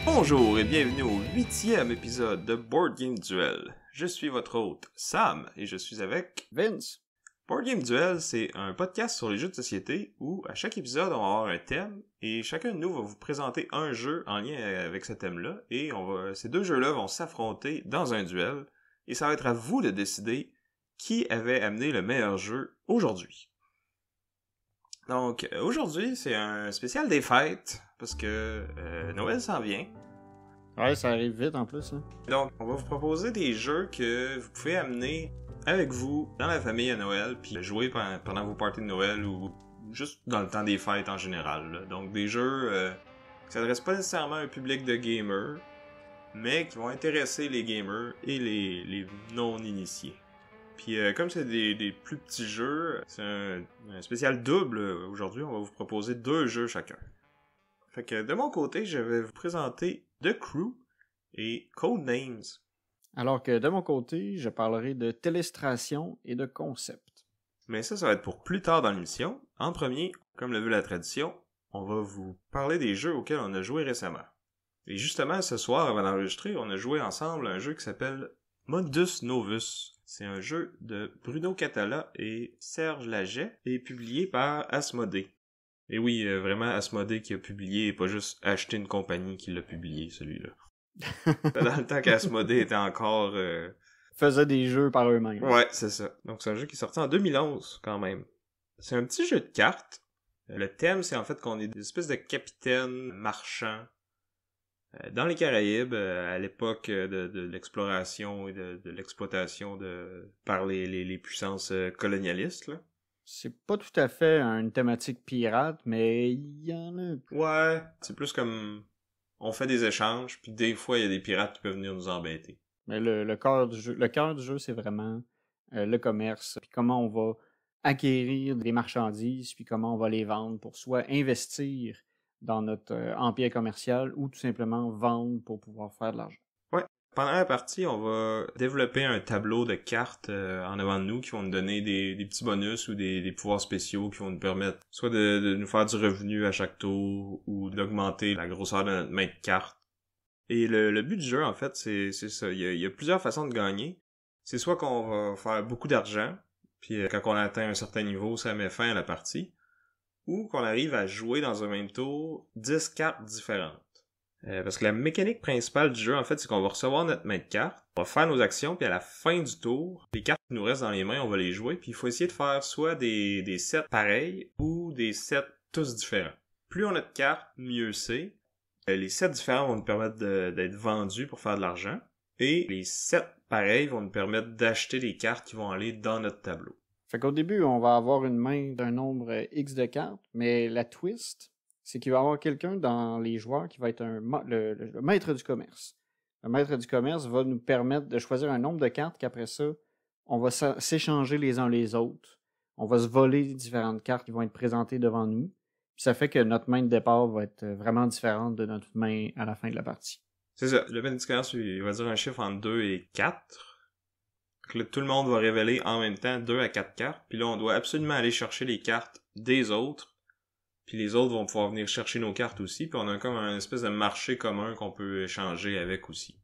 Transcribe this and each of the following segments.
Bonjour et bienvenue au 8e épisode de Board Game Duel. Je suis votre hôte, Sam, et je suis avec Vince. Board Game Duel, c'est un podcast sur les jeux de société où, à chaque épisode, on va avoir un thème, et chacun de nous va vous présenter un jeu en lien avec ce thème-là, et ces deux jeux-là vont s'affronter dans un duel, et ça va être à vous de décider qui avait amené le meilleur jeu aujourd'hui. Donc, aujourd'hui, c'est un spécial des fêtes, parce que Noël s'en vient. Ouais, ça arrive vite en plus. Hein. Donc, on va vous proposer des jeux que vous pouvez amener avec vous dans la famille à Noël, puis jouer pendant vos parties de Noël ou juste dans le temps des fêtes en général. Là. Donc, des jeux qui s'adressent pas nécessairement à un public de gamers, mais qui vont intéresser les gamers et les non-initiés. Puis comme c'est des plus petits jeux, c'est un spécial double aujourd'hui, on va vous proposer 2 jeux chacun. Fait que de mon côté, je vais vous présenter The Crew et Codenames. Alors que de mon côté, je parlerai de télestration et de concept. Mais ça va être pour plus tard dans l'émission. En premier, comme le veut la tradition, on va vous parler des jeux auxquels on a joué récemment. Et justement, ce soir, avant d'enregistrer, on a joué ensemble à un jeu qui s'appelle Mundus Novus. C'est un jeu de Bruno Catala et Serge Laget et publié par Asmodée. Et oui, vraiment Asmodée qui a publié et pas juste acheté une compagnie qui l'a publié, celui-là. Dans le temps qu'Asmodée était encore... Faisait des jeux par eux-mêmes. Ouais, c'est ça. Donc c'est un jeu qui est sorti en 2011, quand même. C'est un petit jeu de cartes. Le thème, c'est en fait qu'on est des espèces de capitaines marchands dans les Caraïbes, à l'époque de l'exploration et de l'exploitation par les puissances colonialistes, là. C'est pas tout à fait une thématique pirate, mais il y en a un peu. Ouais, c'est plus comme... On fait des échanges, puis des fois, il y a des pirates qui peuvent venir nous embêter. Mais le cœur du jeu, c'est vraiment le commerce, puis comment on va acquérir des marchandises, puis comment on va les vendre pour soit investir dans notre empire commercial ou tout simplement vendre pour pouvoir faire de l'argent. Ouais. Pendant la partie, on va développer un tableau de cartes en avant de nous qui vont nous donner des petits bonus ou des pouvoirs spéciaux qui vont nous permettre soit de nous faire du revenu à chaque tour ou d'augmenter la grosseur de notre main de cartes. Et le but du jeu, en fait, c'est ça. Il y a plusieurs façons de gagner. C'est soit qu'on va faire beaucoup d'argent, puis quand on atteint un certain niveau, ça met fin à la partie, ou qu'on arrive à jouer dans un même tour 10 cartes différentes. Parce que la mécanique principale du jeu, en fait, c'est qu'on va recevoir notre main de cartes, on va faire nos actions, puis à la fin du tour, les cartes qui nous restent dans les mains, on va les jouer, puis il faut essayer de faire soit des sets pareils ou des sets tous différents. Plus on a de cartes, mieux c'est. Les sets différents vont nous permettre d'être vendus pour faire de l'argent, et les sets pareils vont nous permettre d'acheter des cartes qui vont aller dans notre tableau. Fait qu'au début, on va avoir une main d'un nombre X de cartes, mais la twist, c'est qu'il va y avoir quelqu'un dans les joueurs qui va être le maître du commerce. Le maître du commerce va nous permettre de choisir un nombre de cartes qu'après ça, on va s'échanger les uns les autres. On va se voler différentes cartes qui vont être présentées devant nous. Puis ça fait que notre main de départ va être vraiment différente de notre main à la fin de la partie. C'est ça. Le maître du commerce, il va dire un chiffre entre 2 et 4. Donc là, tout le monde va révéler en même temps 2 à 4 cartes. Puis là, on doit absolument aller chercher les cartes des autres. Puis les autres vont pouvoir venir chercher nos cartes aussi. Puis on a comme un espèce de marché commun qu'on peut échanger avec aussi.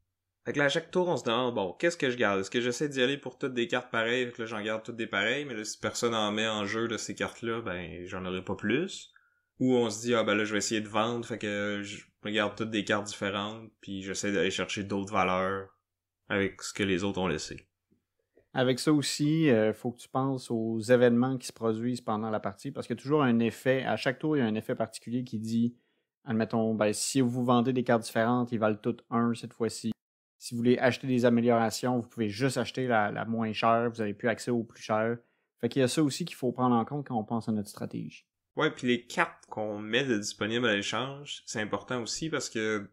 Fait que là, à chaque tour, on se demande, bon, qu'est-ce que je garde? Est-ce que j'essaie d'y aller pour toutes des cartes pareilles? Fait que là, j'en garde toutes des pareilles. Mais là, si personne en met en jeu de ces cartes-là, ben, j'en aurai pas plus. Ou on se dit, ah ben là, je vais essayer de vendre. Fait que je regarde toutes des cartes différentes. Puis j'essaie d'aller chercher d'autres valeurs avec ce que les autres ont laissé. Avec ça aussi, faut que tu penses aux événements qui se produisent pendant la partie, parce qu'il y a toujours un effet, à chaque tour, il y a un effet particulier qui dit, admettons, ben, si vous vendez des cartes différentes, ils valent toutes 1 cette fois-ci. Si vous voulez acheter des améliorations, vous pouvez juste acheter la moins chère, vous n'avez plus accès aux plus chères. Fait qu'il y a ça aussi qu'il faut prendre en compte quand on pense à notre stratégie. Ouais, puis les cartes qu'on met de disponibles à l'échange, c'est important aussi parce que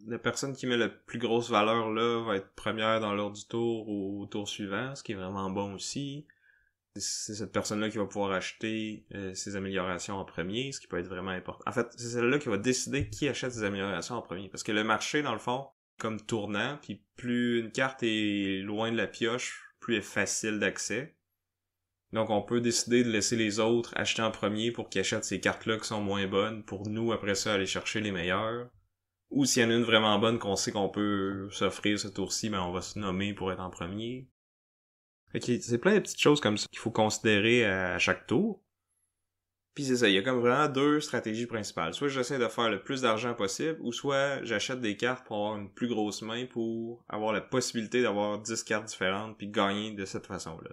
la personne qui met la plus grosse valeur là va être première dans l'ordre du tour au tour suivant, ce qui est vraiment bon aussi. c'est cette personne-là qui va pouvoir acheter ses améliorations en premier, ce qui peut être vraiment important. En fait, c'est celle-là qui va décider qui achète ses améliorations en premier. Parce que le marché, dans le fond, comme tournant, puis plus une carte est loin de la pioche, plus elle est facile d'accès. Donc on peut décider de laisser les autres acheter en premier pour qu'ils achètent ces cartes-là qui sont moins bonnes, pour nous, après ça, aller chercher les meilleures. Ou s'il y en a une vraiment bonne qu'on sait qu'on peut s'offrir ce tour-ci, ben on va se nommer pour être en premier. Fait que c'est plein de petites choses comme ça qu'il faut considérer à chaque tour. Puis c'est ça, il y a comme vraiment deux stratégies principales. Soit j'essaie de faire le plus d'argent possible, ou soit j'achète des cartes pour avoir une plus grosse main pour avoir la possibilité d'avoir 10 cartes différentes puis gagner de cette façon-là.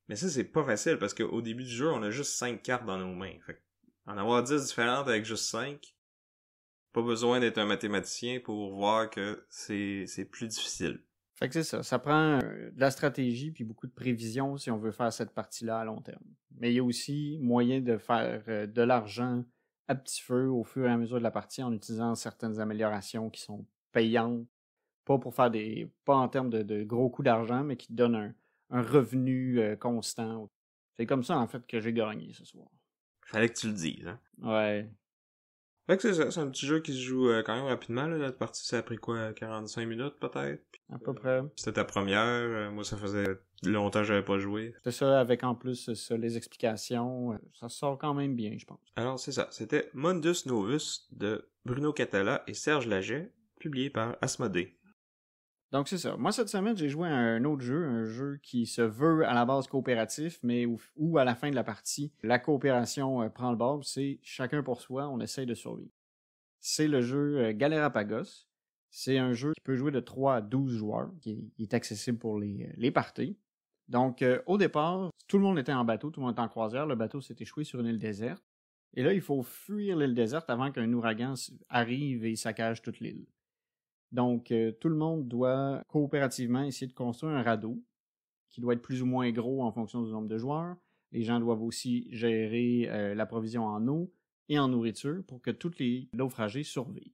Mais ça, c'est pas facile parce qu'au début du jeu, on a juste 5 cartes dans nos mains. Fait en avoir 10 différentes avec juste 5, pas besoin d'être un mathématicien pour voir que c'est plus difficile. Fait que c'est ça. Ça prend de la stratégie puis beaucoup de prévision si on veut faire cette partie-là à long terme. Mais il y a aussi moyen de faire de l'argent à petit feu au fur et à mesure de la partie en utilisant certaines améliorations qui sont payantes. Pas pour faire pas en termes de gros coups d'argent, mais qui te donnent un revenu constant. C'est comme ça, en fait, que j'ai gagné ce soir. Fallait que tu le dises, hein? Ouais. Fait que c'est ça, c'est un petit jeu qui se joue quand même rapidement, là. Notre partie, ça a pris quoi, 45 minutes, peut-être? À peu près. C'était ta première, moi, ça faisait longtemps que j'avais pas joué. C'est ça, avec en plus ça, les explications, ça sort quand même bien, je pense. Alors, c'est ça, c'était Mundus Novus de Bruno Catala et Serge Laget, publié par Asmodée. Donc c'est ça. Moi, cette semaine, j'ai joué à un autre jeu, un jeu qui se veut à la base coopératif, mais où à la fin de la partie, la coopération prend le bord, c'est chacun pour soi, on essaye de survivre. C'est le jeu Galerapagos. C'est un jeu qui peut jouer de 3 à 12 joueurs, qui est accessible pour les parties. Donc, au départ, tout le monde était en bateau, tout le monde était en croisière, le bateau s'est échoué sur une île déserte. Et là, il faut fuir l'île déserte avant qu'un ouragan arrive et saccage toute l'île. Donc, tout le monde doit coopérativement essayer de construire un radeau qui doit être plus ou moins gros en fonction du nombre de joueurs. Les gens doivent aussi gérer la provision en eau et en nourriture pour que tous les naufragés survivent.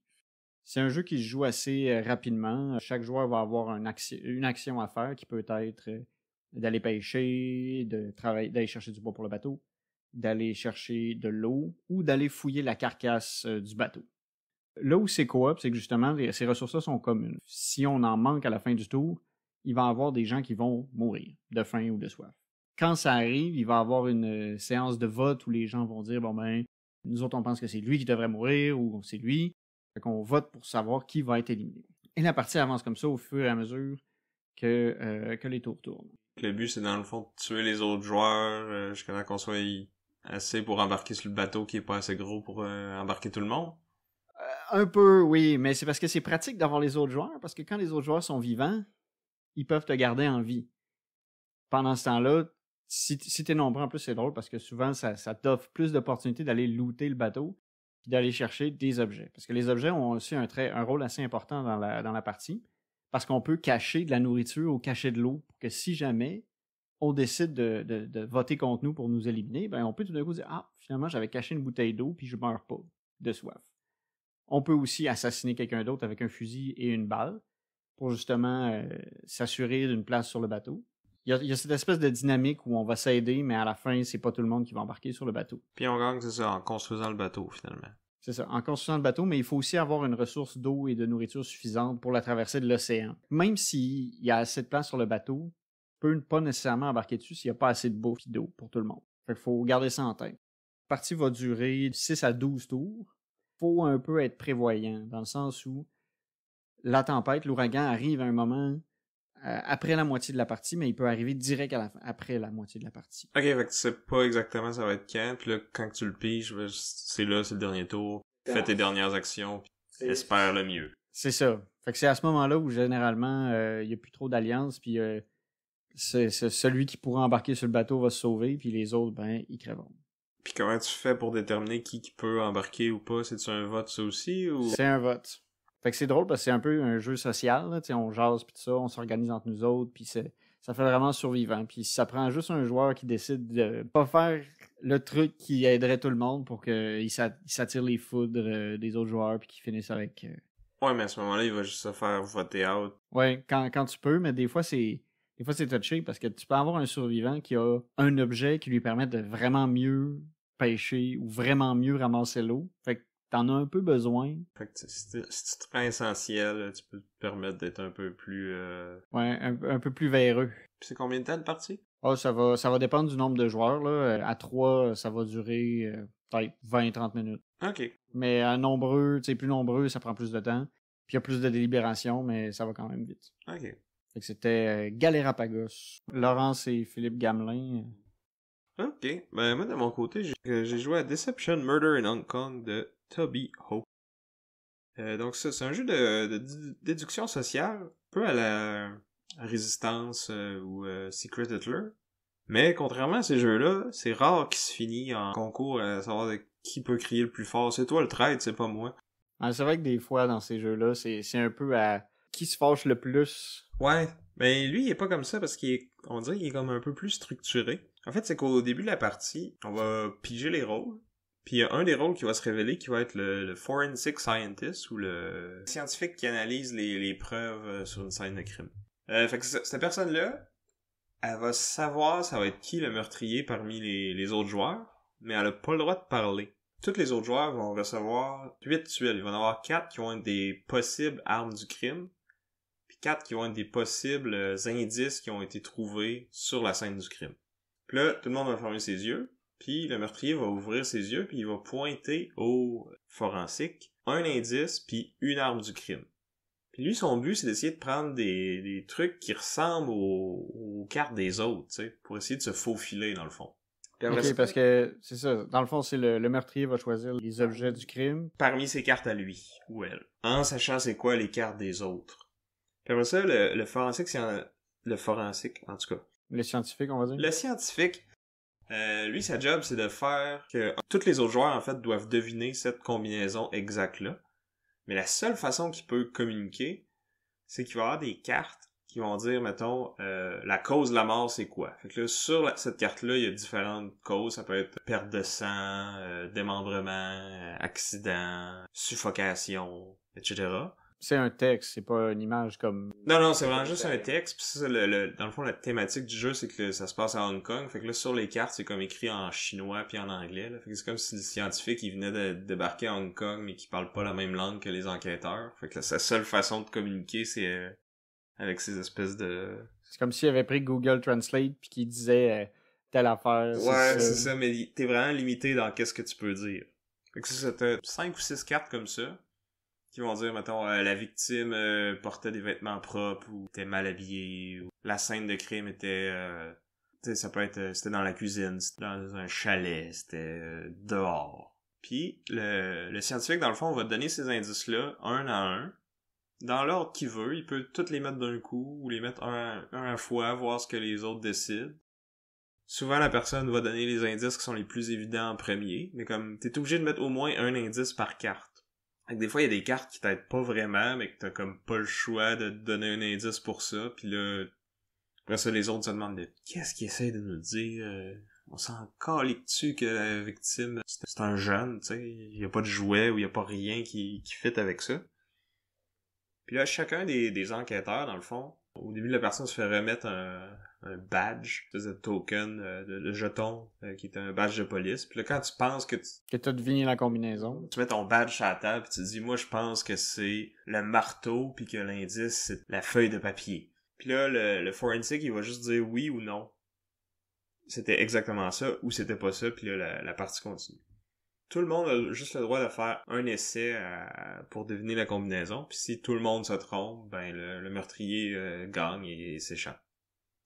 C'est un jeu qui se joue assez rapidement. Chaque joueur va avoir une action à faire qui peut être d'aller pêcher, d'aller chercher du bois pour le bateau, d'aller chercher de l'eau ou d'aller fouiller la carcasse du bateau. Là où c'est coop, c'est que justement, ces ressources-là sont communes. Si on en manque à la fin du tour, il va y avoir des gens qui vont mourir de faim ou de soif. Quand ça arrive, il va y avoir une séance de vote où les gens vont dire, bon ben, nous autres on pense que c'est lui qui devrait mourir ou c'est lui. Fait qu'on vote pour savoir qui va être éliminé. Et la partie avance comme ça au fur et à mesure que les tours tournent. Le but, c'est dans le fond de tuer les autres joueurs jusqu'à temps qu'on soit assez pour embarquer sur le bateau qui est pas assez gros pour embarquer tout le monde. Un peu, oui, mais c'est parce que c'est pratique d'avoir les autres joueurs, parce que quand les autres joueurs sont vivants, ils peuvent te garder en vie. Pendant ce temps-là, si t'es nombreux, en plus, c'est drôle, parce que souvent, ça t'offre plus d'opportunités d'aller looter le bateau puis d'aller chercher des objets. Parce que les objets ont aussi un rôle assez important dans la partie, parce qu'on peut cacher de la nourriture ou cacher de l'eau, pour que si jamais on décide de voter contre nous pour nous éliminer, ben on peut tout d'un coup dire « Ah, finalement, j'avais caché une bouteille d'eau, puis je meurs pas de soif. » On peut aussi assassiner quelqu'un d'autre avec un fusil et une balle pour justement s'assurer d'une place sur le bateau. Il y a cette espèce de dynamique où on va s'aider, mais à la fin, c'est pas tout le monde qui va embarquer sur le bateau. Puis on gagne, c'est ça, en construisant le bateau, finalement. C'est ça, en construisant le bateau, mais il faut aussi avoir une ressource d'eau et de nourriture suffisante pour la traversée de l'océan. Même s'il y a assez de place sur le bateau, on peut pas nécessairement embarquer dessus s'il n'y a pas assez de bouffe et d'eau pour tout le monde. Fait qu'il faut garder ça en tête. La partie va durer 6 à 12 tours. Faut un peu être prévoyant, dans le sens où la tempête, l'ouragan arrive à un moment après la moitié de la partie, mais il peut arriver direct après la moitié de la partie. Ok, fait que tu sais pas exactement ça va être quand, puis là, quand tu le piges, c'est le dernier tour. Fais tes dernières actions, puis espère le mieux. C'est ça. Fait que c'est à ce moment-là où généralement, il n'y a plus trop d'alliances, puis c'est celui qui pourra embarquer sur le bateau va se sauver, puis les autres, ben, ils crèveront. Puis comment tu fais pour déterminer qui peut embarquer ou pas? C'est-tu un vote, ça aussi, ou... C'est un vote. Fait que c'est drôle parce que c'est un peu un jeu social, là, on jase pis tout ça, on s'organise entre nous autres, puis ça fait vraiment survivant. Puis ça prend juste un joueur qui décide de pas faire le truc qui aiderait tout le monde pour qu'il s'attire les foudres des autres joueurs puis qu'il finisse avec... Ouais, mais à ce moment-là, il va juste se faire voter out. Ouais, quand tu peux, mais des fois des fois c'est touché parce que tu peux avoir un survivant qui a un objet qui lui permet de vraiment mieux pêcher ou vraiment mieux ramasser l'eau. Fait que t'en as un peu besoin. Fait que si tu te rends essentiel, tu peux te permettre d'être un peu plus... Ouais, un peu plus véreux. Puis c'est combien de temps de partie? Ah, ça va dépendre du nombre de joueurs, là. À 3, ça va durer peut-être 20-30 minutes. OK. Mais à nombreux, tu sais, plus nombreux, ça prend plus de temps. Puis il y a plus de délibération, mais ça va quand même vite. OK. Fait que c'était Galérapagos. Laurence et Philippe Gamelin. OK. Ben, moi, de mon côté, j'ai joué à Deception Murder in Hong Kong de Toby Ho. Donc, ça, c'est un jeu de déduction sociale, un peu à la Résistance ou Secret Hitler. Mais, contrairement à ces jeux-là, c'est rare qu'il se finit en concours à savoir qui peut crier le plus fort. C'est toi le traître, c'est pas moi. Ah, c'est vrai que des fois, dans ces jeux-là, c'est un peu à qui se fâche le plus. Ouais, mais lui, il est pas comme ça parce on dirait qu'il est comme un peu plus structuré. En fait, c'est qu'au début de la partie, on va piger les rôles. Puis il y a un des rôles qui va se révéler qui va être le forensic scientist ou le scientifique qui analyse les preuves sur une scène de crime. Fait que cette personne-là, elle va savoir ça va être qui le meurtrier parmi les autres joueurs, mais elle a pas le droit de parler. Tous les autres joueurs vont recevoir 8 tuiles. Il va y en avoir 4 qui vont être des possibles armes du crime, puis 4 qui vont être des possibles indices qui ont été trouvés sur la scène du crime. Puis là, tout le monde va fermer ses yeux, puis le meurtrier va ouvrir ses yeux, puis il va pointer au forensique un indice puis une arme du crime. Puis lui, son but, c'est d'essayer de prendre des trucs qui ressemblent aux cartes des autres, tu sais, pour essayer de se faufiler, dans le fond. Ok, parce que c'est ça. Dans le fond, c'est le meurtrier va choisir les objets du crime. Parmi ses cartes à lui, ou elle. En sachant c'est quoi les cartes des autres. Puis après ça, le forensique, le forensique, en tout cas. Le scientifique, on va dire. Le scientifique, lui, sa job, c'est de faire que tous les autres joueurs, en fait, doivent deviner cette combinaison exacte-là. Mais la seule façon qu'il peut communiquer, c'est qu'il va avoir des cartes qui vont dire, mettons, la cause de la mort, c'est quoi? Fait que là, sur cette carte-là, il y a différentes causes. Ça peut être perte de sang, démembrement, accident, suffocation, etc. C'est un texte, c'est pas une image comme... Non, c'est vraiment juste un texte. Puis ça, dans le fond, la thématique du jeu, c'est que ça se passe à Hong Kong. Fait que là, sur les cartes, c'est comme écrit en chinois puis en anglais. Là. Fait que c'est comme si le scientifique, il venait de débarquer à Hong Kong, mais qu'il parle pas la même langue que les enquêteurs. Fait que là, sa seule façon de communiquer, c'est avec ces espèces de... C'est comme s'il avait pris Google Translate puis qu'il disait telle affaire. Ouais, c'est ça, mais t'es vraiment limité dans qu'est-ce que tu peux dire. Fait que ça, t'as 5 ou 6 cartes comme ça, qui vont dire, mettons, la victime portait des vêtements propres ou était mal habillée, ou la scène de crime était... tu sais, ça peut être... c'était dans la cuisine, c'était dans un chalet, c'était dehors. Puis, le scientifique, dans le fond, va te donner ces indices-là, un à un, dans l'ordre qu'il veut. Il peut toutes les mettre d'un coup, ou les mettre un à fois, voir ce que les autres décident. Souvent, la personne va donner les indices qui sont les plus évidents en premier, mais comme, t'es obligé de mettre au moins un indice par carte. Fait que des fois, il y a des cartes qui t'aident pas vraiment, mais que t'as comme pas le choix de te donner un indice pour ça, puis là, après ça, les autres se demandent qu'est-ce qu'ils essaient de nous dire? On s'en calique dessus que la victime, c'est un jeune, tu sais, il y a pas de jouet ou il y a pas rien qui fit avec ça. Puis là, chacun des enquêteurs, dans le fond, au début, la personne se fait remettre un badge, un token de jeton, qui est un badge de police. Puis là, quand tu penses que t'as deviné la combinaison, tu mets ton badge sur la table, puis tu te dis, moi, je pense que c'est le marteau, puis que l'indice, c'est la feuille de papier. Puis là, le forensic, il va juste dire oui ou non. C'était exactement ça, ou c'était pas ça, puis là, la partie continue. Tout le monde a juste le droit de faire un essai pour deviner la combinaison. Puis si tout le monde se trompe, ben le meurtrier gagne et s'échappe.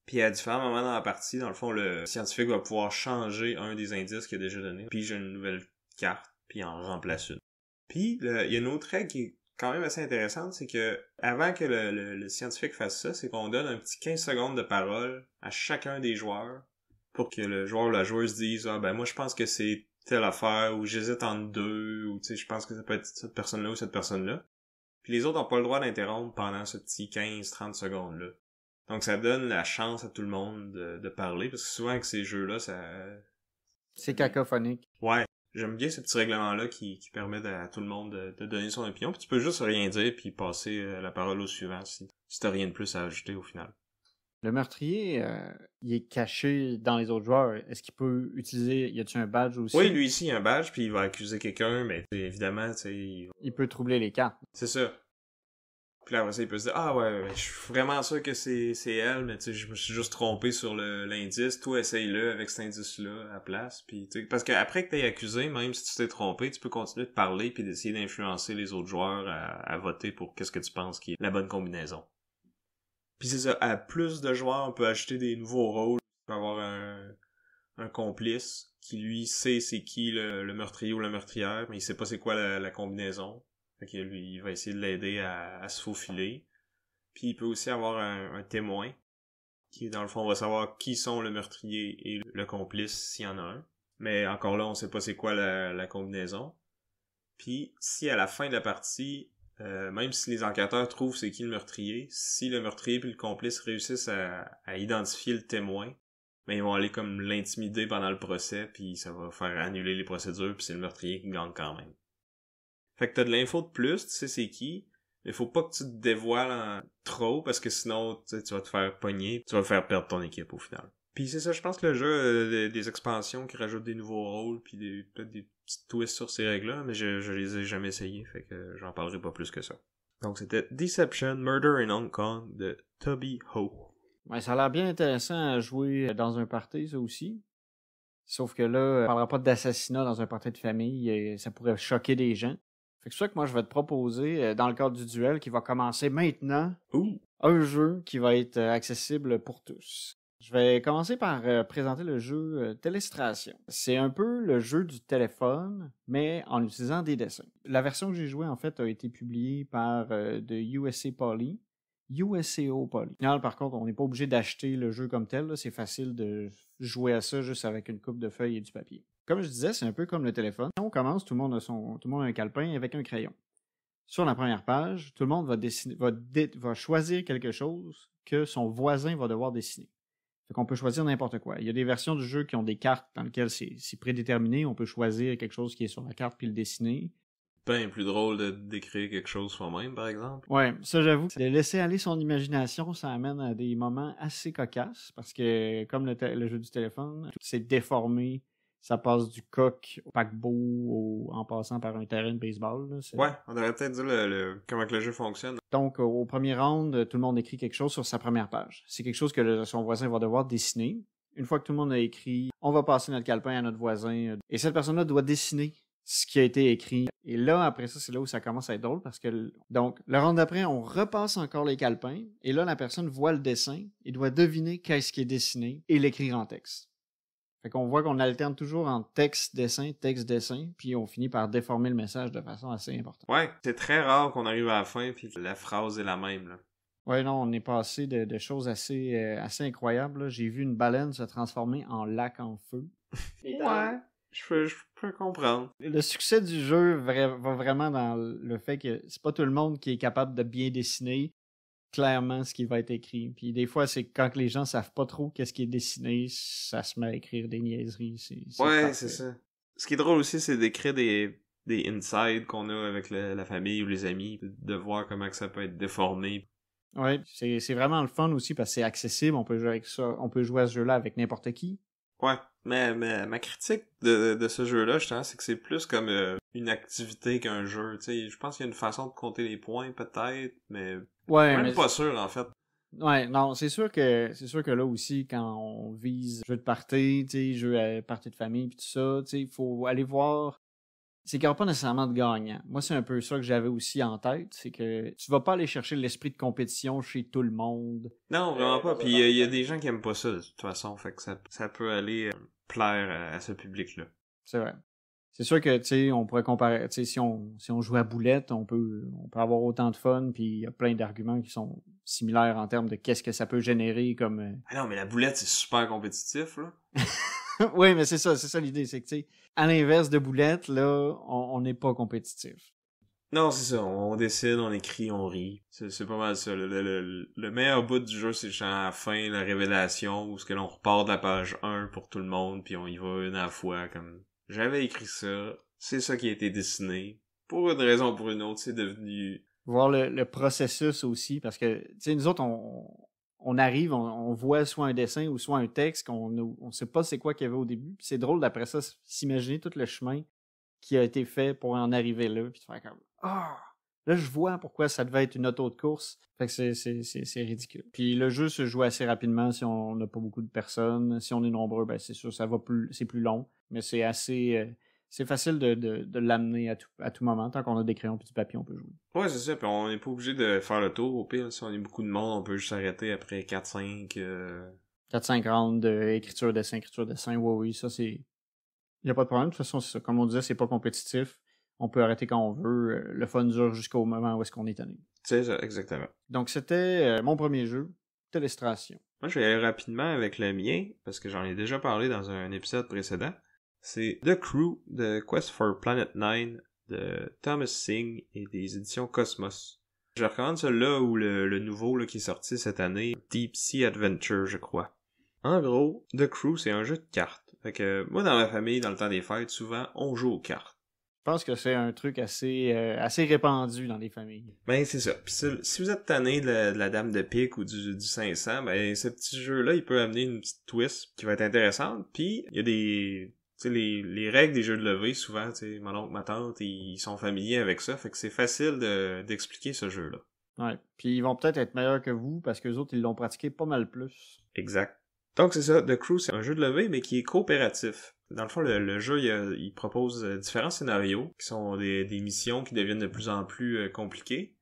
Puis à différents moments dans la partie, dans le fond, le scientifique va pouvoir changer un des indices qu'il a déjà donné, puis j'ai une nouvelle carte, puis en remplace une. Puis il y a une autre règle qui est quand même assez intéressante, c'est que avant que le scientifique fasse ça, c'est qu'on donne un petit 15 secondes de parole à chacun des joueurs pour que le joueur ou la joueuse dise « Ah ben moi je pense que c'est telle affaire, ou j'hésite entre deux, ou tu sais, je pense que ça peut être cette personne-là ou cette personne-là. » Puis les autres n'ont pas le droit d'interrompre pendant ce petit 15-30 secondes-là. Donc ça donne la chance à tout le monde de parler, parce que souvent avec ces jeux-là, ça... c'est cacophonique. Ouais, j'aime bien ce petit règlement-là qui permet à tout le monde de donner son opinion, puis tu peux juste rien dire, puis passer la parole au suivant si t'as rien de plus à ajouter au final. Le meurtrier, il est caché dans les autres joueurs. Est-ce qu'il peut utiliser... Y a-t-il un badge aussi? Oui, lui ici, il a un badge, puis il va accuser quelqu'un, mais évidemment, tu sais... Il peut troubler les cartes. C'est ça. Puis là, après ça, il peut se dire « Ah ouais, je suis vraiment sûr que c'est elle, mais tu sais, je me suis juste trompé sur l'indice. Toi, essaye-le avec cet indice-là à la place. » Puis, parce qu'après que t'aies accusé, même si tu t'es trompé, tu peux continuer de parler puis d'essayer d'influencer les autres joueurs à voter pour qu'est-ce que tu penses qui est la bonne combinaison. Puis c'est ça, à plus de joueurs, on peut acheter des nouveaux rôles. On peut avoir un complice qui, lui, sait c'est qui le meurtrier ou la meurtrière, mais il sait pas c'est quoi la combinaison. Fait que lui, il va essayer de l'aider à se faufiler. Puis il peut aussi avoir un témoin qui, dans le fond, va savoir qui sont le meurtrier et le complice s'il y en a un. Mais encore là, on sait pas c'est quoi la combinaison. Puis si à la fin de la partie, même si les enquêteurs trouvent c'est qui le meurtrier, si le meurtrier puis le complice réussissent à identifier le témoin, ben ils vont aller comme l'intimider pendant le procès, puis ça va faire annuler les procédures, puis c'est le meurtrier qui gagne quand même. Fait que t'as de l'info de plus, tu sais c'est qui, mais faut pas que tu te dévoiles trop, parce que sinon tu vas te faire pogner, tu vas faire perdre ton équipe au final. Puis c'est ça, je pense que le jeu a des expansions qui rajoutent des nouveaux rôles, puis peut-être des petits twists sur ces règles-là, mais je les ai jamais essayés, fait que j'en parlerai pas plus que ça. Donc c'était Deception, Murder in Hong Kong de Toby Ho. Ouais, ça a l'air bien intéressant à jouer dans un party, ça aussi. Sauf que là, on parlera pas d'assassinat dans un party de famille, et ça pourrait choquer des gens. Fait que c'est ça que moi, je vais te proposer, dans le cadre du duel, qui va commencer maintenant, un jeu qui va être accessible pour tous. Je vais commencer par présenter le jeu Télestration. C'est un peu le jeu du téléphone, mais en utilisant des dessins. La version que j'ai jouée, en fait, a été publiée par de USO Poly. Non, par contre, on n'est pas obligé d'acheter le jeu comme tel. Là. C'est facile de jouer à ça juste avec une coupe de feuilles et du papier. Comme je disais, c'est un peu comme le téléphone. Quand on commence, tout le monde a un calepin avec un crayon. Sur la première page, tout le monde va choisir quelque chose que son voisin va devoir dessiner. Fait qu'on peut choisir n'importe quoi. Il y a des versions du jeu qui ont des cartes dans lesquelles c'est prédéterminé. On peut choisir quelque chose qui est sur la carte puis le dessiner. Ben plus drôle de décrire quelque chose soi-même, par exemple. Ouais, ça j'avoue. De laisser aller son imagination, ça amène à des moments assez cocasses parce que, comme le jeu du téléphone, tout s'est déformé. Ça passe du coq au paquebot en passant par un terrain de baseball. Là, ouais, on devrait peut-être dire comment que le jeu fonctionne. Donc, au premier round, tout le monde écrit quelque chose sur sa première page. C'est quelque chose que son voisin va devoir dessiner. Une fois que tout le monde a écrit, on va passer notre calepin à notre voisin. Et cette personne-là doit dessiner ce qui a été écrit. Et là, après ça, c'est là où ça commence à être drôle parce que, donc, le round d'après, on repasse encore les calepins. Et là, la personne voit le dessin et doit deviner qu'est-ce qui est dessiné et l'écrire en texte. Fait qu'on voit qu'on alterne toujours en texte-dessin, puis on finit par déformer le message de façon assez importante. Ouais, c'est très rare qu'on arrive à la fin puis que la phrase est la même, là. Ouais, non, on est passé de choses assez incroyables, là. J'ai vu une baleine se transformer en lac en feu. Ouais, je peux comprendre. Le succès du jeu va vraiment dans le fait que c'est pas tout le monde qui est capable de bien dessiner clairement ce qui va être écrit. Puis des fois, c'est quand les gens savent pas trop qu'est-ce qui est dessiné, ça se met à écrire des niaiseries. C'est ça. Ce qui est drôle aussi, c'est d'écrire des insides qu'on a avec la famille ou les amis, de voir comment que ça peut être déformé. Ouais, c'est vraiment le fun aussi parce que c'est accessible, on peut jouer avec ça, on peut jouer à ce jeu-là avec n'importe qui. Ouais, mais ma critique de ce jeu-là, justement, c'est que c'est plus comme une activité qu'un jeu. Tu sais, je pense qu'il y a une façon de compter les points peut-être, mais ouais, même pas sûr en fait. Ouais, non, c'est sûr que là aussi, quand on vise jeu de party, tu sais, jeu à party de famille pis tout ça, tu sais, il faut aller voir. C'est qu'il n'y aura pas nécessairement de gagnant. Moi, c'est un peu ça que j'avais aussi en tête, c'est que tu vas pas aller chercher l'esprit de compétition chez tout le monde. Non, vraiment pas. Puis il y a des gens qui aiment pas ça de toute façon, fait que ça peut aller plaire à ce public-là. C'est vrai. C'est sûr que, tu sais, on pourrait comparer, tu sais, si on joue à boulette, on peut avoir autant de fun, puis il y a plein d'arguments qui sont similaires en termes de qu'est-ce que ça peut générer comme... Ah non, mais la boulette, c'est super compétitif, là. Oui, mais c'est ça l'idée, c'est que, tu sais, à l'inverse de boulette, là, on n'est pas compétitif. Non, c'est ça, on décide, on écrit, on rit. C'est pas mal ça. Le meilleur bout du jeu, c'est à la fin, la révélation, où ce que l'on repart de la page 1 pour tout le monde, puis on y va une à la fois, comme... J'avais écrit ça, c'est ça qui a été dessiné. Pour une raison ou pour une autre, c'est devenu... Voir le processus aussi, parce que, tu sais, nous autres, on arrive, on voit soit un dessin ou soit un texte on sait pas c'est quoi qu'il y avait au début. Puis c'est drôle d'après ça s'imaginer tout le chemin qui a été fait pour en arriver là, puis de faire comme là je vois pourquoi ça devait être une auto de course. Fait que c'est ridicule. Puis le jeu se joue assez rapidement si on n'a pas beaucoup de personnes. Si on est nombreux, ben c'est sûr c'est plus long, mais c'est assez c'est facile de l'amener à tout moment. Tant qu'on a des crayons et du papier, on peut jouer. Ouais, c'est ça. Puis on n'est pas obligé de faire le tour. Au pire, si on est beaucoup de monde, on peut juste s'arrêter après 4-5. 4-5 rounds d'écriture, dessin, oui, ça c'est... Il n'y a pas de problème. De toute façon, c'est ça. Comme on disait, c'est pas compétitif. On peut arrêter quand on veut. Le fun dure jusqu'au moment où est-ce qu'on est tanné. C'est ça, exactement. Donc c'était mon premier jeu, Télestration. Moi, je vais aller rapidement avec le mien, parce que j'en ai déjà parlé dans un épisode précédent. C'est The Crew, The Quest for Planet 9, de Thomas Singh et des éditions Cosmos. Je recommande celui-là ou le nouveau là, qui est sorti cette année, Deep Sea Adventure, je crois. En gros, The Crew, c'est un jeu de cartes. Fait que moi, dans ma famille, dans le temps des fêtes, souvent, on joue aux cartes. Je pense que c'est un truc assez répandu dans les familles. Ben, c'est ça. Puis si vous êtes tanné de la dame de pique ou du 500, ben, ce petit jeu-là, il peut amener une petite twist qui va être intéressante. Puis, il y a des... Tu sais, les règles des jeux de levée, souvent, tu sais, mon oncle, ma tante, ils sont familiers avec ça. Fait que c'est facile d'expliquer ce jeu-là. Ouais. Puis ils vont peut-être être meilleurs que vous parce qu'eux autres, ils l'ont pratiqué pas mal plus. Exact. Donc c'est ça, The Crew, c'est un jeu de levée, mais qui est coopératif. Dans le fond, le jeu, il propose différents scénarios, qui sont des missions qui deviennent de plus en plus compliquées.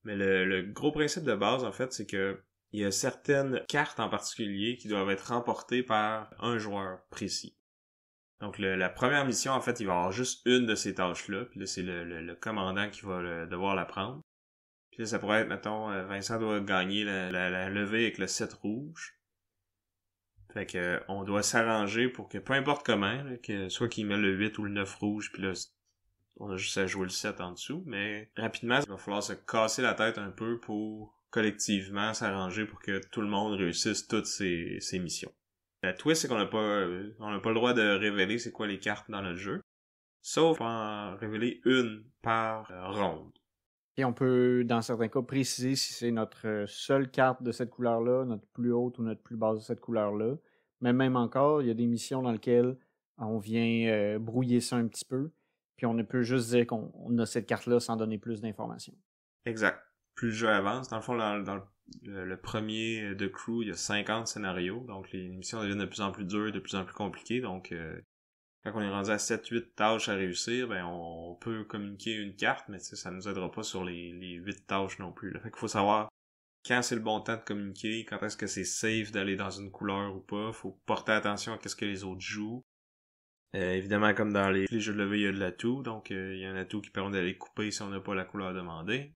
Mais le gros principe de base, en fait, c'est que il y a certaines cartes en particulier qui doivent être remportées par un joueur précis. Donc la première mission, en fait, il va y avoir juste une de ces tâches-là, puis là, c'est le commandant qui va devoir la prendre. Puis là, ça pourrait être, mettons, Vincent doit gagner la levée avec le 7 rouge. Fait que on doit s'arranger pour que, peu importe comment, là, que soit qu'il met le 8 ou le 9 rouge, puis là, on a juste à jouer le 7 en dessous, mais rapidement, il va falloir se casser la tête un peu pour collectivement s'arranger pour que tout le monde réussisse toutes ses missions. La twist, c'est qu'on n'a pas le droit de révéler c'est quoi les cartes dans notre jeu, sauf en révéler une par ronde. Et on peut, dans certains cas, préciser si c'est notre seule carte de cette couleur-là, notre plus haute ou notre plus basse de cette couleur-là. Mais même encore, il y a des missions dans lesquelles on vient brouiller ça un petit peu, puis on ne peut juste dire qu'on a cette carte-là sans donner plus d'informations. Exact. Plus le jeu avance, dans le fond, dans le premier de Crew, il y a 50 scénarios, donc les missions deviennent de plus en plus dures, de plus en plus compliquées, donc quand on est rendu à 7-8 tâches à réussir, ben on peut communiquer une carte, mais ça nous aidera pas sur les 8 tâches non plus. Là. Fait qu'il faut savoir quand c'est le bon temps de communiquer, quand est-ce que c'est safe d'aller dans une couleur ou pas, faut porter attention à qu'est-ce que les autres jouent. Évidemment, comme dans les jeux de levée, il y a de l'atout, donc il y a un atout qui permet d'aller couper si on n'a pas la couleur demandée.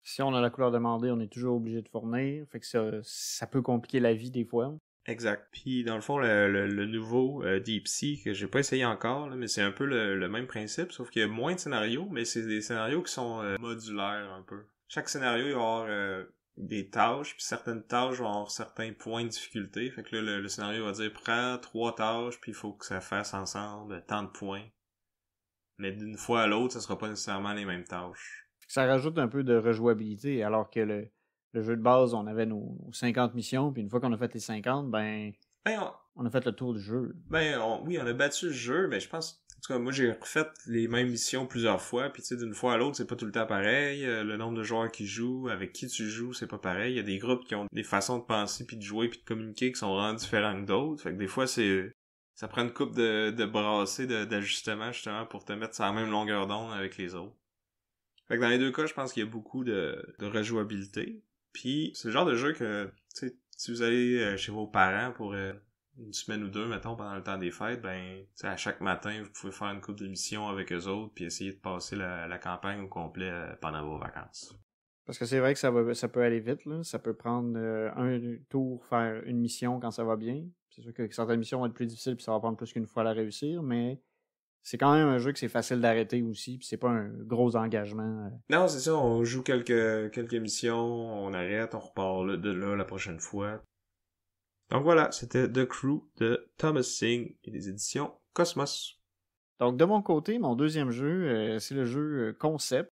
Si on a la couleur demandée, on est toujours obligé de fournir, fait que ça peut compliquer la vie des fois. Exact. Puis dans le fond, le nouveau Deep Sea, que j'ai pas essayé encore, là, mais c'est un peu le même principe, sauf qu'il y a moins de scénarios, mais c'est des scénarios qui sont modulaires un peu. Chaque scénario, il va y avoir des tâches, puis certaines tâches vont avoir certains points de difficulté. Fait que là, le scénario va dire prends 3 tâches, puis il faut que ça fasse ensemble tant de points. Mais d'une fois à l'autre, ça sera pas nécessairement les mêmes tâches. Ça rajoute un peu de rejouabilité, alors que le jeu de base, on avait nos 50 missions, puis une fois qu'on a fait les 50, on a fait le tour du jeu. Oui, on a battu le jeu, mais je pense... En tout cas, moi, j'ai refait les mêmes missions plusieurs fois, puis tu sais, d'une fois à l'autre, c'est pas tout le temps pareil. Le nombre de joueurs qui jouent, avec qui tu joues, c'est pas pareil. Il y a des groupes qui ont des façons de penser, puis de jouer, puis de communiquer qui sont vraiment différents que d'autres. Fait que des fois, ça prend une couple de brassées, d'ajustements, justement, pour te mettre sur la même longueur d'onde avec les autres. Fait que dans les deux cas, je pense qu'il y a beaucoup de rejouabilité. Puis c'est le genre de jeu que, tu sais, si vous allez chez vos parents pour une semaine ou deux, mettons, pendant le temps des fêtes, ben, tu sais, à chaque matin, vous pouvez faire une couple de missions avec eux autres, puis essayer de passer la campagne au complet pendant vos vacances. Parce que c'est vrai que ça peut aller vite, là. Ça peut prendre un tour, faire une mission quand ça va bien. C'est sûr que certaines missions vont être plus difficiles, puis ça va prendre plus qu'une fois à la réussir, mais c'est quand même un jeu que c'est facile d'arrêter aussi, puis c'est pas un gros engagement. Non, c'est ça, on joue quelques missions, on arrête, on repart de là la prochaine fois. Donc voilà, c'était The Crew de Thomas Singh et des éditions Cosmos. Donc de mon côté, mon deuxième jeu, c'est le jeu Concept,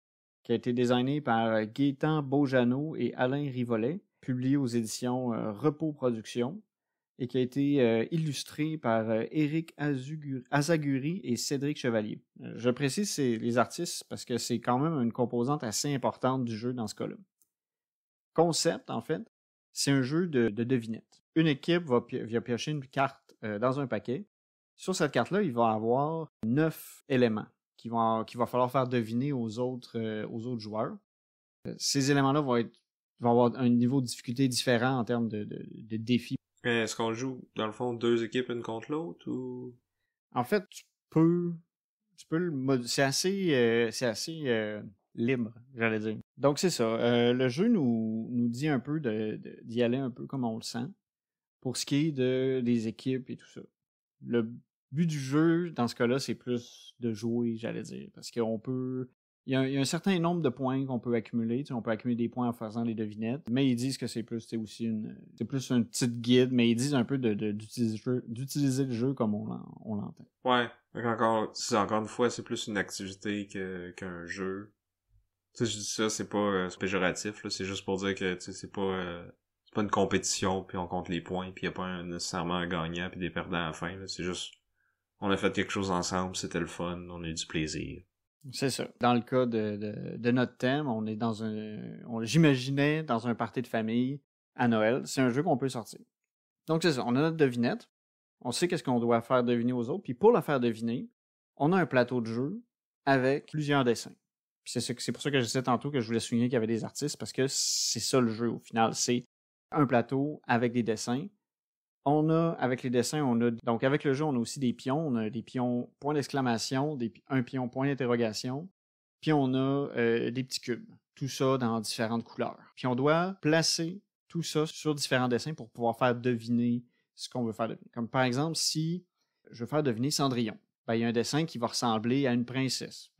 qui a été designé par Gaétan Beaujeannot et Alain Rivolet. publié aux éditions Repos Productions et qui a été illustré par Éric Azaguri et Cédric Chevalier. Je précise c'est les artistes parce que c'est quand même une composante assez importante du jeu dans ce cas-là. Concept, en fait, c'est un jeu de devinettes. Une équipe va piocher une carte dans un paquet. Sur cette carte-là, il va y avoir 9 éléments qu'il va falloir faire deviner aux autres joueurs. Ces éléments-là vont avoir un niveau de difficulté différent en termes de défis. Est-ce qu'on joue, dans le fond, 2 équipes une contre l'autre, ou... En fait, tu peux c'est assez libre, j'allais dire. Donc, c'est ça. Le jeu nous dit un peu d'y aller un peu comme on le sent pour ce qui est des équipes et tout ça. Le but du jeu, dans ce cas-là, c'est plus de jouer, j'allais dire. Parce qu'on peut... Il y a un certain nombre de points qu'on peut accumuler. On peut accumuler des points en faisant les devinettes. Mais ils disent que c'est plus aussi c'est plus une petite guide, mais ils disent un peu d'utiliser le jeu comme on l'entend. Ouais. Encore une fois, c'est plus une activité qu'un jeu. Tu sais, je dis ça, c'est pas péjoratif, là. C'est juste pour dire que, tu sais, c'est pas une compétition, puis on compte les points, puis y a pas nécessairement un gagnant puis des perdants à la fin, là. C'est juste, on a fait quelque chose ensemble, c'était le fun, on a eu du plaisir. C'est ça. Dans le cas de notre thème, on est j'imaginais dans un party de famille à Noël. C'est un jeu qu'on peut sortir. Donc, c'est ça. On a notre devinette. On sait qu'est-ce qu'on doit faire deviner aux autres. Puis pour la faire deviner, on a un plateau de jeu avec plusieurs dessins. Puis c'est pour ça que je disais tantôt que je voulais souligner qu'il y avait des artistes parce que c'est ça le jeu au final. C'est un plateau avec des dessins. Avec les dessins, donc avec le jeu, on a aussi des pions. On a des pions point d'exclamation, un pion point d'interrogation. Puis on a des petits cubes. Tout ça dans différentes couleurs. Puis on doit placer tout ça sur différents dessins pour pouvoir faire deviner ce qu'on veut faire deviner. Comme par exemple, si je veux faire deviner Cendrillon, il y a un dessin qui va ressembler à une princesse.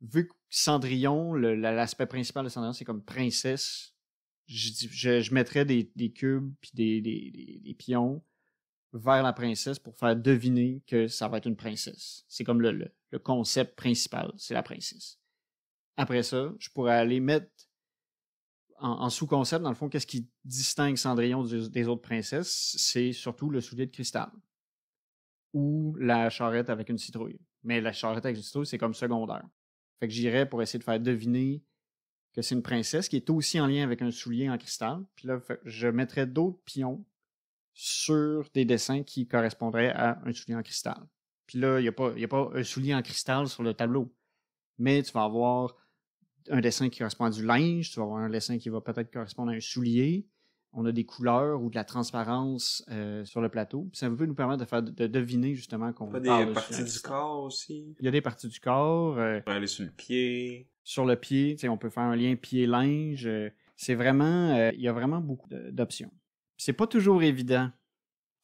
Vu que Cendrillon, l'aspect principal de Cendrillon, c'est comme princesse, je mettrais des cubes puis des pions vers la princesse pour faire deviner que ça va être une princesse. C'est comme le concept principal, c'est la princesse. Après ça, je pourrais aller mettre en sous-concept, dans le fond, qu'est-ce qui distingue Cendrillon des autres princesses? C'est surtout le soulier de cristal ou la charrette avec une citrouille. Mais la charrette avec une citrouille, c'est comme secondaire. Fait que j'irais pour essayer de faire deviner que c'est une princesse qui est aussi en lien avec un soulier en cristal. Puis là, je mettrais d'autres pions sur des dessins qui correspondraient à un soulier en cristal. Puis là, il n'y a pas un soulier en cristal sur le tableau. Mais tu vas avoir un dessin qui correspond à du linge, tu vas avoir un dessin qui va peut-être correspondre à un soulier. On a des couleurs ou de la transparence sur le plateau. Puis ça peut nous permettre de deviner justement qu'on parle de... Des parties du corps aussi. Il y a des parties du corps. On peut aller sur le pied. Sur le pied, on peut faire un lien pied-linge. C'est vraiment... il y a vraiment beaucoup d'options. C'est pas toujours évident.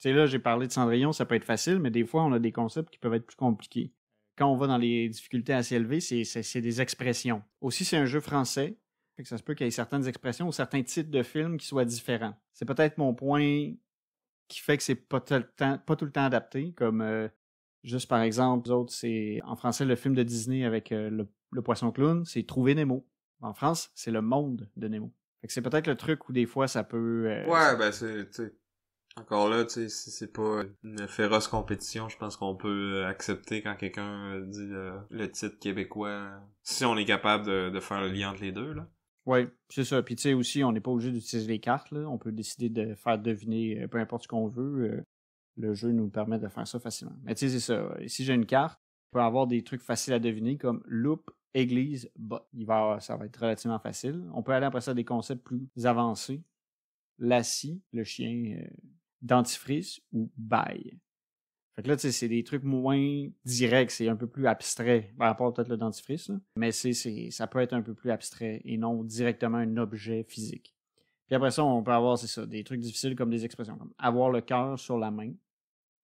Là, j'ai parlé de Cendrillon, ça peut être facile, mais des fois, on a des concepts qui peuvent être plus compliqués. Quand on va dans les difficultés assez élevées, c'est des expressions. Aussi, c'est un jeu français. Fait que ça se peut qu'il y ait certaines expressions ou certains titres de films qui soient différents. C'est peut-être mon point qui fait que c'est pas tout le temps adapté. Comme juste par exemple, autres, c'est en français le film de Disney avec le poisson clown, c'est Trouver Nemo. En France, c'est Le Monde de Nemo. Fait que c'est peut-être le truc où des fois ça peut. C'est encore là, tu sais, c'est pas une féroce compétition, je pense qu'on peut accepter quand quelqu'un dit le titre québécois, si on est capable de faire le lien entre les deux, là. Oui, c'est ça. Puis tu sais aussi, on n'est pas obligé d'utiliser les cartes, là. On peut décider de faire deviner peu importe ce qu'on veut. Le jeu nous permet de faire ça facilement. Mais tu sais, c'est ça. Si j'ai une carte, on peut avoir des trucs faciles à deviner comme loupe, église, bot. Ça va être relativement facile. On peut aller après ça à des concepts plus avancés. Lassie, le chien, dentifrice ou bail. Fait que là, tu sais, c'est des trucs moins directs, c'est un peu plus abstrait par rapport peut-être le dentifrice, là. Mais ça peut être un peu plus abstrait et non directement un objet physique. Puis après ça, on peut avoir, c'est ça, des trucs difficiles comme des expressions, comme avoir le cœur sur la main.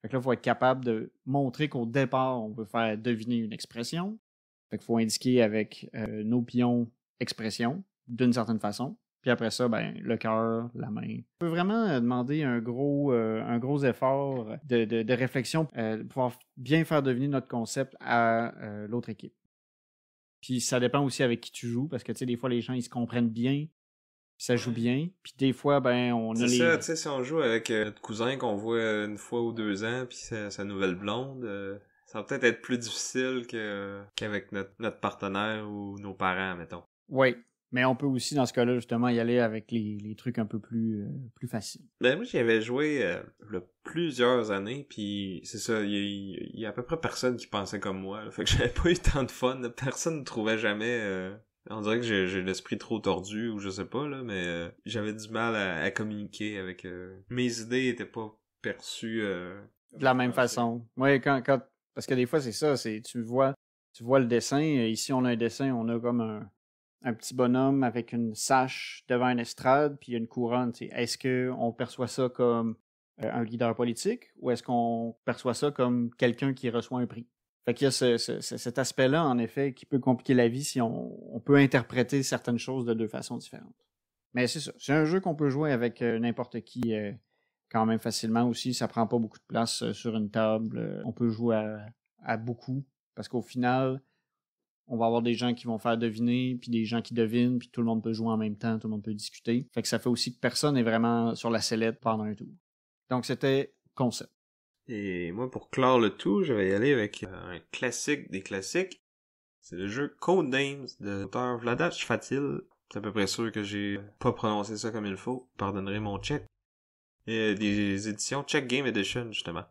Fait que là, il faut être capable de montrer qu'au départ, on veut faire deviner une expression. Fait qu'il faut indiquer avec nos pions expression d'une certaine façon. Puis après ça, le cœur, la main. On peut vraiment demander un gros effort de réflexion pour pouvoir bien faire deviner notre concept à l'autre équipe. Puis ça dépend aussi avec qui tu joues, parce que tu sais, des fois, les gens, ils se comprennent bien. Puis ça joue bien. Puis des fois, ben, on a C'est les... ça, tu sais, si on joue avec notre cousin qu'on voit une fois ou 2 ans, puis sa nouvelle blonde, ça va peut-être être plus difficile qu'avec notre partenaire ou nos parents, mettons. Oui, mais on peut aussi, dans ce cas-là, justement, y aller avec les trucs un peu plus faciles. Ben moi, j'y avais joué il y a plusieurs années, puis c'est ça, il y a à peu près personne qui pensait comme moi, là. Fait que j'avais pas eu tant de fun, là. Personne ne trouvait jamais... On dirait que j'ai l'esprit trop tordu, ou je sais pas, là, mais j'avais du mal à communiquer avec... Mes idées étaient pas perçues... De la même façon. Oui, parce que des fois, c'est ça, tu vois le dessin, ici on a un dessin, on a comme un petit bonhomme avec une sache devant une estrade, puis il y a une couronne. T'sais. Est-ce qu'on perçoit ça comme un leader politique ou est-ce qu'on perçoit ça comme quelqu'un qui reçoit un prix? Fait qu'il y a cet aspect-là, en effet, qui peut compliquer la vie si on peut interpréter certaines choses de deux façons différentes. Mais c'est ça. C'est un jeu qu'on peut jouer avec n'importe qui quand même facilement aussi. Ça prend pas beaucoup de place sur une table. On peut jouer à beaucoup parce qu'au final, on va avoir des gens qui vont faire deviner, puis des gens qui devinent, puis tout le monde peut jouer en même temps, tout le monde peut discuter. Fait que ça fait aussi que personne n'est vraiment sur la sellette pendant un tour. Donc c'était concept. Et moi, pour clore le tout, je vais y aller avec un classique des classiques. C'est le jeu Codenames de l'auteur Vlaada Chvátil. C'est à peu près sûr que j'ai pas prononcé ça comme il faut. Pardonnerez mon check. Et des éditions Check Game Edition, justement.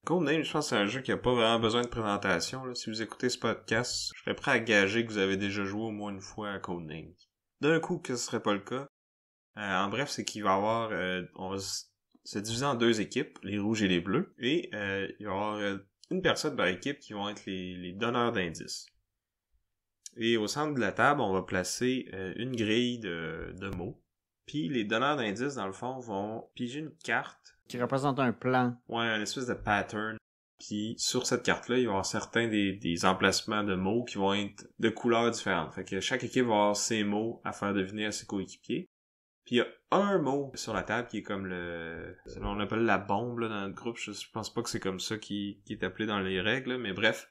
Codenames, je pense que c'est un jeu qui a pas vraiment besoin de présentation, là. Si vous écoutez ce podcast, je serais prêt à gager que vous avez déjà joué au moins une fois à Codenames. D'un coup que ce serait pas le cas. En bref, c'est qu'il va y avoir... on va se diviser en 2 équipes, les rouges et les bleus. Et il va y avoir une personne par équipe qui vont être les donneurs d'indices. Et au centre de la table, on va placer une grille de mots. Puis les donneurs d'indices, dans le fond, vont piger une carte. Qui représente un plan. Ouais, une espèce de pattern. Puis sur cette carte-là, il va y avoir certains des emplacements de mots qui vont être de couleurs différentes. Fait que chaque équipe va avoir ses mots à faire deviner à ses coéquipiers. Puis il y a un mot sur la table qui est comme on appelle la bombe là, dans notre groupe. Je pense pas que c'est comme ça qui est appelé dans les règles, mais bref.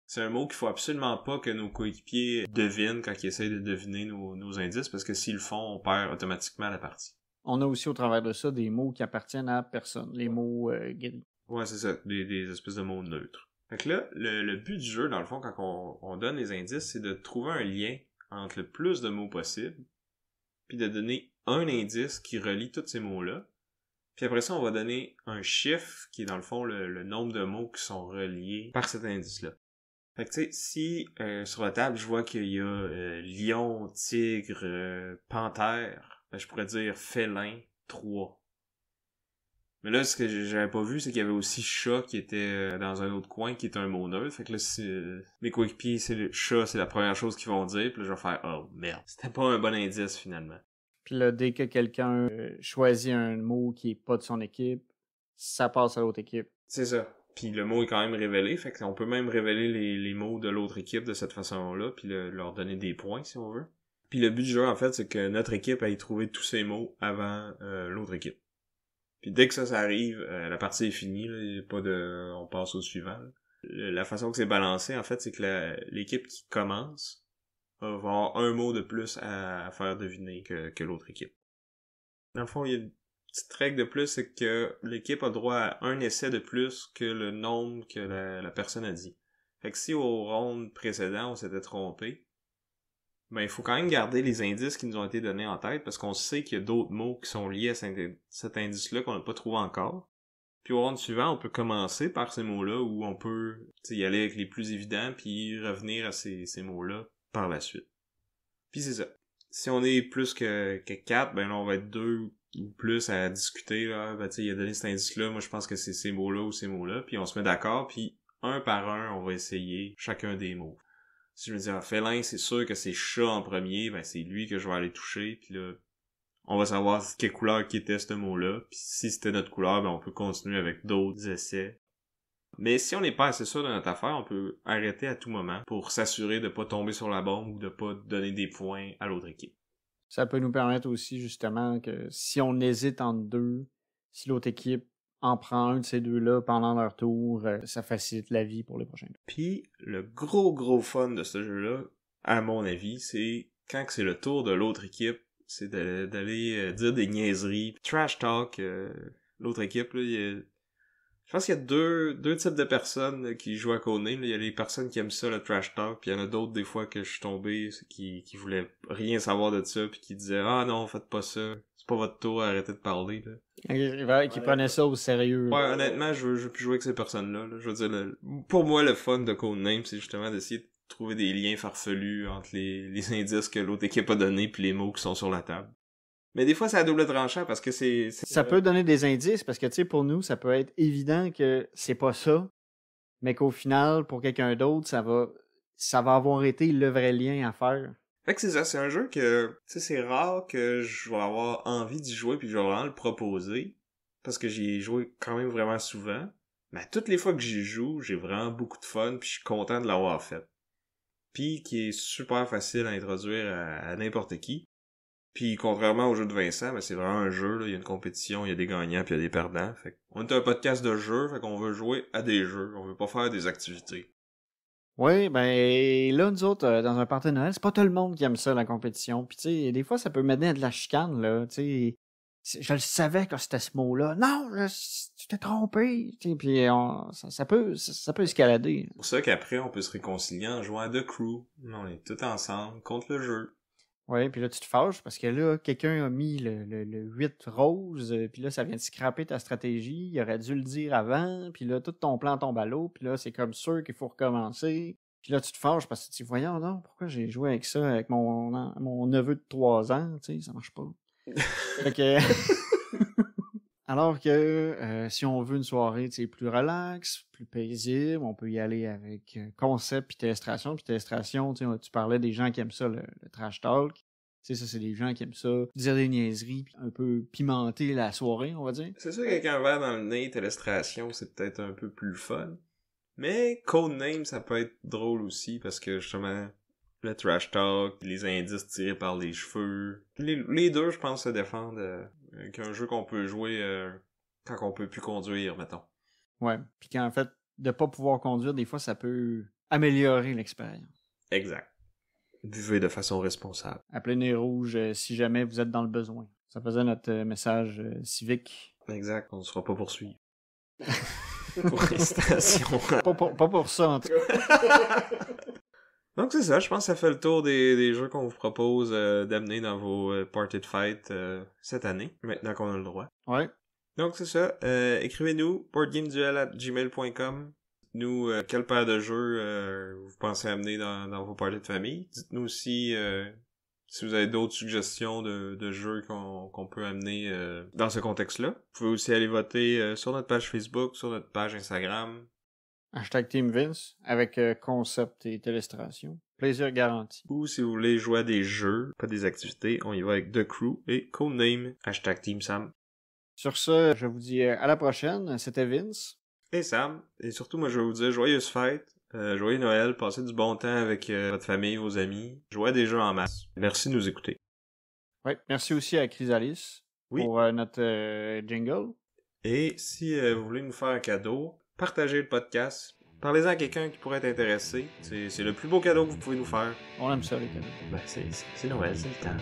C'est un mot qu'il faut absolument pas que nos coéquipiers devinent quand ils essayent de deviner nos indices, parce que s'ils le font, on perd automatiquement la partie. On a aussi au travers de ça des mots qui appartiennent à personne, les mots gris. Ouais, c'est ça, des espèces de mots neutres. Fait que là, le but du jeu, dans le fond, quand on donne les indices, c'est de trouver un lien entre le plus de mots possible, puis de donner un indice qui relie tous ces mots-là. Puis après ça, on va donner un chiffre qui est dans le fond le nombre de mots qui sont reliés par cet indice-là. Fait que tu sais, si sur la table, je vois qu'il y a lion, tigre, panthère, ben, je pourrais dire félin 3. Mais là, ce que j'avais pas vu, c'est qu'il y avait aussi chat qui était dans un autre coin, qui est un mot neutre. Fait que là, mes coéquipiers, c'est le chat, c'est la première chose qu'ils vont dire. Puis là, je vais faire « Oh, merde, c'était pas un bon indice, finalement. » Puis là, dès que quelqu'un choisit un mot qui est pas de son équipe, ça passe à l'autre équipe. C'est ça. Puis le mot est quand même révélé, fait qu'on peut même révéler les mots de l'autre équipe de cette façon-là, puis leur donner des points, si on veut. Puis le but du jeu, en fait, c'est que notre équipe aille trouver tous ces mots avant l'autre équipe. Puis dès que ça arrive, la partie est finie, là, y a pas de... on passe au suivant. La façon que c'est balancé, en fait, c'est que l'équipe qui commence va avoir un mot de plus à faire deviner que l'autre équipe. Dans le fond, il y a une petite règle de plus, c'est que l'équipe a droit à un essai de plus que le nombre que la personne a dit. Fait que si au round précédent, on s'était trompé, ben il faut quand même garder les indices qui nous ont été donnés en tête, parce qu'on sait qu'il y a d'autres mots qui sont liés à cet indice-là qu'on n'a pas trouvé encore. Puis au round suivant, on peut commencer par ces mots-là, ou on peut y aller avec les plus évidents, puis revenir à ces mots-là par la suite. Puis c'est ça. Si on est plus que 4, ben là, on va être 2 ou plus à discuter, là. Ben, tu sais, il a donné cet indice-là, moi, je pense que c'est ces mots-là ou ces mots-là, puis on se met d'accord, puis un par un, on va essayer chacun des mots. Si je me dis, félin, c'est sûr que c'est chat en premier, ben, c'est lui que je vais aller toucher, puis là, on va savoir quelle couleur qui était ce mot-là, puis si c'était notre couleur, ben, on peut continuer avec d'autres essais. Mais si on n'est pas assez sûr de notre affaire, on peut arrêter à tout moment pour s'assurer de pas tomber sur la bombe ou de pas donner des points à l'autre équipe. Ça peut nous permettre aussi, justement, que si on hésite entre deux, si l'autre équipe en prend un de ces deux-là pendant leur tour, ça facilite la vie pour les prochains tours. Puis, le gros fun de ce jeu-là, à mon avis, c'est quand c'est le tour de l'autre équipe c'est d'aller dire des niaiseries. Trash talk, l'autre équipe, là, je pense qu'il y a deux types de personnes là, qui jouent à Codename. Il y a les personnes qui aiment ça, le trash talk, puis il y en a d'autres des fois que je suis tombé qui voulaient rien savoir de ça, puis qui disaient ah non, faites pas ça, c'est pas votre tour, arrêtez de parler. Là. Qui prenait ça au sérieux. Ouais, honnêtement, je veux plus jouer avec ces personnes-là. Là. Je veux dire, pour moi, le fun de Codename, c'est justement d'essayer de trouver des liens farfelus entre les indices que l'autre équipe a donnés puis les mots qui sont sur la table. Mais des fois, c'est à double tranchant parce que c'est... Ça peut donner des indices parce que, tu sais, pour nous, ça peut être évident que c'est pas ça, mais qu'au final, pour quelqu'un d'autre, ça va avoir été le vrai lien à faire. Fait que c'est ça, c'est un jeu que, tu sais, c'est rare que je vais avoir envie d'y jouer puis que je vais vraiment le proposer parce que j'y ai joué quand même vraiment souvent. Mais toutes les fois que j'y joue, j'ai vraiment beaucoup de fun puis je suis content de l'avoir fait. Puis qui est super facile à introduire à n'importe qui. Puis contrairement au jeu de Vincent, ben c'est vraiment un jeu, là, il y a une compétition, il y a des gagnants puis il y a des perdants. Fait on est un podcast de jeux, fait qu'on veut jouer à des jeux, on veut pas faire des activités. Oui, ben là, nous autres, dans un party de Noël, c'est pas tout le monde qui aime ça, la compétition. Puis tu sais, des fois, ça peut mener à de la chicane, là, tu sais. Je le savais que c'était ce mot-là. Non, tu t'es trompé. Puis ça peut escalader. C'est pour ça qu'après, on peut se réconcilier en jouant à The Crew. On est tous ensemble contre le jeu. Oui, puis là, tu te fâches parce que là, quelqu'un a mis le 8 rose, puis là, ça vient de scraper ta stratégie. Il aurait dû le dire avant, puis là, tout ton plan tombe à l'eau, puis là, c'est comme sûr qu'il faut recommencer. Puis là, tu te fâches parce que tu dis, voyons, non, pourquoi j'ai joué avec ça avec mon neveu de 3 ans, tu sais, ça marche pas. Fait que... Alors que si on veut une soirée plus relax, plus paisible, on peut y aller avec concept puis illustration. Puis illustration, tu parlais des gens qui aiment ça, le trash talk. Ça, c'est des gens qui aiment ça, dire des niaiseries, puis un peu pimenter la soirée, on va dire. C'est sûr qu'avec un verre dans le nez, illustration, c'est peut-être un peu plus fun. Mais Codename, ça peut être drôle aussi parce que justement, le trash talk, les indices tirés par les cheveux. Les deux, je pense, se défendent avec un jeu qu'on peut jouer quand on peut plus conduire, mettons. Ouais, puis qu'en fait, de pas pouvoir conduire, des fois, ça peut améliorer l'expérience. Exact. Buvez de façon responsable. Appelez Nez Rouge si jamais vous êtes dans le besoin. Ça faisait notre message civique. Exact, on ne sera pas poursuivi. Pour l'incitation. Pas pour ça, en tout cas. Donc c'est ça, je pense que ça fait le tour des jeux qu'on vous propose d'amener dans vos parties de fête cette année, maintenant qu'on a le droit. Ouais. Donc c'est ça, écrivez-nous, boardgameduel@gmail.com. Dites-nous quelle paire de jeux vous pensez amener dans vos parties de famille. Dites-nous aussi si vous avez d'autres suggestions de jeux qu'on peut amener dans ce contexte-là. Vous pouvez aussi aller voter sur notre page Facebook, sur notre page Instagram. #Team Vince avec concept et illustration. Plaisir garanti. Ou si vous voulez jouer à des jeux, pas des activités, on y va avec The Crew et Codename, #Team Sam. Sur ce, je vous dis à la prochaine. C'était Vince. Et Sam. Et surtout, moi, je vais vous dire joyeuses fêtes, joyeux Noël, passez du bon temps avec votre famille, vos amis, jouez à des jeux en masse. Merci de nous écouter. Ouais, merci aussi à Chrysalis pour notre jingle. Et si vous voulez nous faire un cadeau, partagez le podcast. Parlez-en à quelqu'un qui pourrait être intéressé. C'est le plus beau cadeau que vous pouvez nous faire. On aime ça, les cadeaux. Ben, c'est Noël, c'est le temps.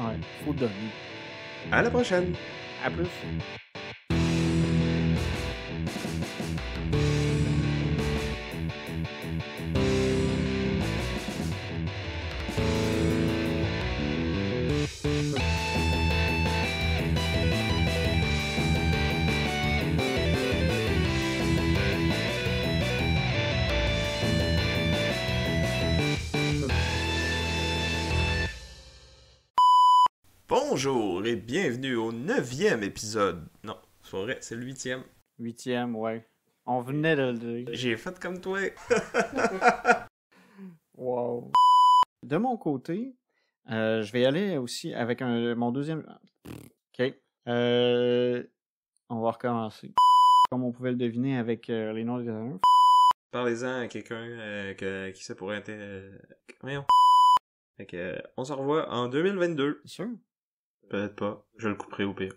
Ouais, faut donner. À la prochaine! À plus! Bonjour et bienvenue au 9e épisode. Non, c'est pas vrai, c'est le 8e. 8e, ouais. On venait de le dire. J'ai fait comme toi. Wow. De mon côté, je vais y aller aussi avec mon deuxième... OK. On va recommencer. Comme on pouvait le deviner avec les noms des détaillants. Parlez-en à quelqu'un qui ça pourrait être... Voyons. Fait que, on se revoit en 2022. C'est sûr? Peut-être pas. Je le couperai au pire.